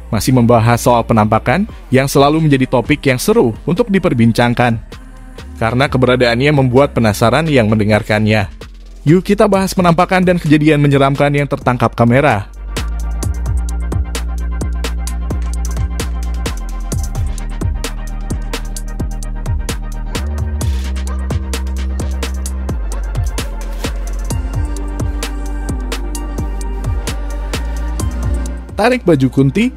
masih membahas soal penampakan yang selalu menjadi topik yang seru untuk diperbincangkan. Karena keberadaannya membuat penasaran yang mendengarkannya. Yuk kita bahas penampakan dan kejadian menyeramkan yang tertangkap kamera. Tarik baju Kunti.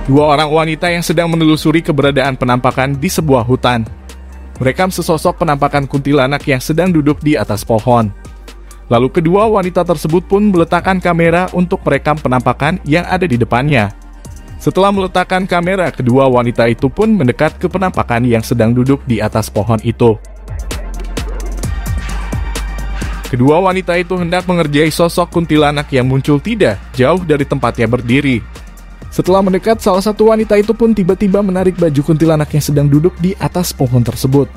Dua orang wanita yang sedang menelusuri keberadaan penampakan di sebuah hutan. Merekam sesosok penampakan kuntilanak yang sedang duduk di atas pohon. Lalu kedua wanita tersebut pun meletakkan kamera untuk merekam penampakan yang ada di depannya. Setelah meletakkan kamera, kedua wanita itu pun mendekat ke penampakan yang sedang duduk di atas pohon itu. Kedua wanita itu hendak mengerjai sosok kuntilanak yang muncul tidak jauh dari tempatnya berdiri. Setelah mendekat, salah satu wanita itu pun tiba-tiba menarik baju kuntilanak yang sedang duduk di atas pohon tersebut.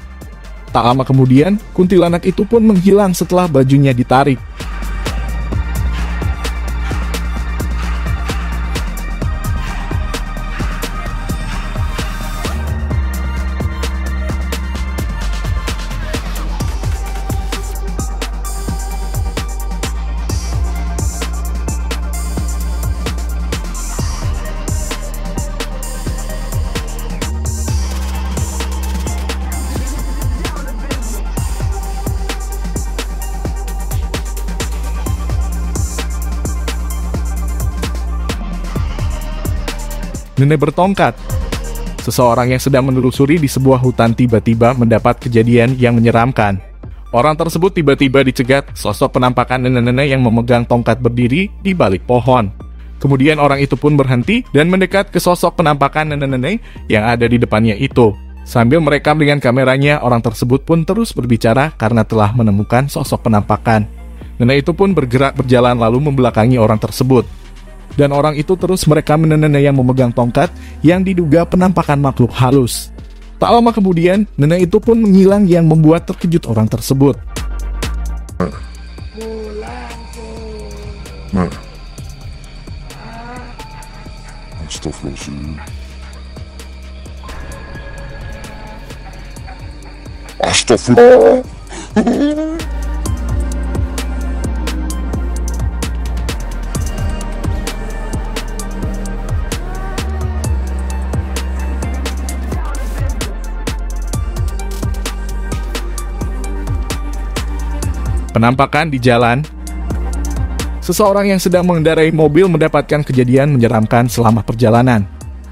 Tak lama kemudian, kuntilanak itu pun menghilang setelah bajunya ditarik. Nenek bertongkat. Seseorang yang sedang menelusuri di sebuah hutan tiba-tiba mendapat kejadian yang menyeramkan. Orang tersebut tiba-tiba dicegat sosok penampakan nenek-nenek yang memegang tongkat berdiri di balik pohon. Kemudian orang itu pun berhenti dan mendekat ke sosok penampakan nenek-nenek yang ada di depannya itu. Sambil merekam dengan kameranya, orang tersebut pun terus berbicara karena telah menemukan sosok penampakan. Nenek itu pun bergerak berjalan lalu membelakangi orang tersebut. Dan orang itu terus merekam nenek yang memegang tongkat yang diduga penampakan makhluk halus. Tak lama kemudian, nenek itu pun menghilang yang membuat terkejut orang tersebut. Astagfirullah. Penampakan di jalan. Seseorang yang sedang mengendarai mobil mendapatkan kejadian menyeramkan selama perjalanan.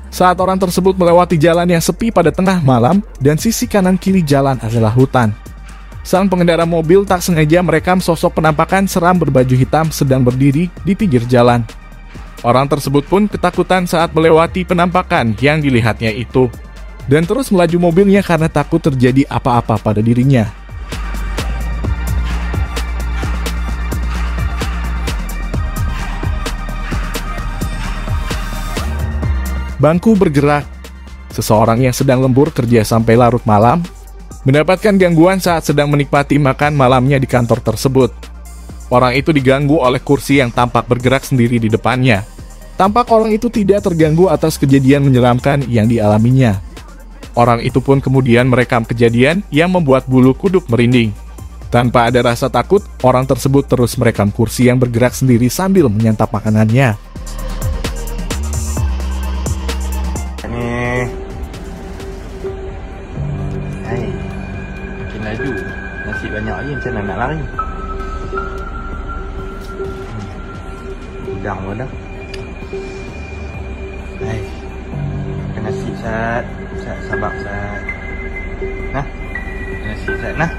Saat orang tersebut melewati jalan yang sepi pada tengah malam dan sisi kanan kiri jalan adalah hutan. Sang pengendara mobil tak sengaja merekam sosok penampakan seram berbaju hitam sedang berdiri di pinggir jalan. Orang tersebut pun ketakutan saat melewati penampakan yang dilihatnya itu dan terus melaju mobilnya karena takut terjadi apa-apa pada dirinya. Bangku bergerak. Seseorang yang sedang lembur kerja sampai larut malam mendapatkan gangguan saat sedang menikmati makan malamnya di kantor tersebut. Orang itu diganggu oleh kursi yang tampak bergerak sendiri di depannya. Tampak orang itu tidak terganggu atas kejadian menyeramkan yang dialaminya. Orang itu pun kemudian merekam kejadian yang membuat bulu kuduk merinding. Tanpa ada rasa takut, orang tersebut terus merekam kursi yang bergerak sendiri sambil menyantap makanannya. Makin laju. Nasi banyak lagi macam mana nak lari. Udang pun dah. Hai. Makan nasi Sat. Sat sabar Sat. Nah. Makan nasi Sat nah.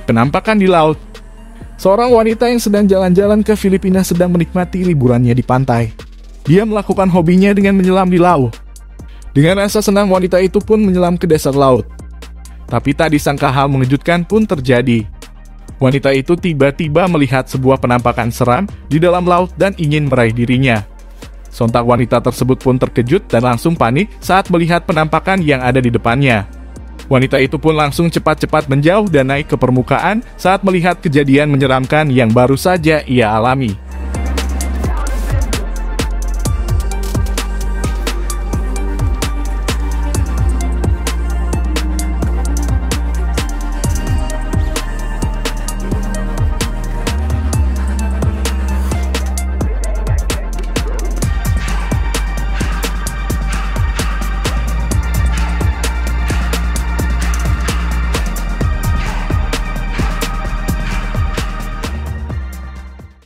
Penampakan di laut. Seorang wanita yang sedang jalan-jalan ke Filipina sedang menikmati liburannya di pantai. Dia melakukan hobinya dengan menyelam di laut. Dengan rasa senang, wanita itu pun menyelam ke dasar laut. Tapi tak disangka hal mengejutkan pun terjadi. Wanita itu tiba-tiba melihat sebuah penampakan seram di dalam laut dan ingin meraih dirinya. Sontak wanita tersebut pun terkejut dan langsung panik saat melihat penampakan yang ada di depannya. Wanita itu pun langsung cepat-cepat menjauh dan naik ke permukaan saat melihat kejadian menyeramkan yang baru saja ia alami.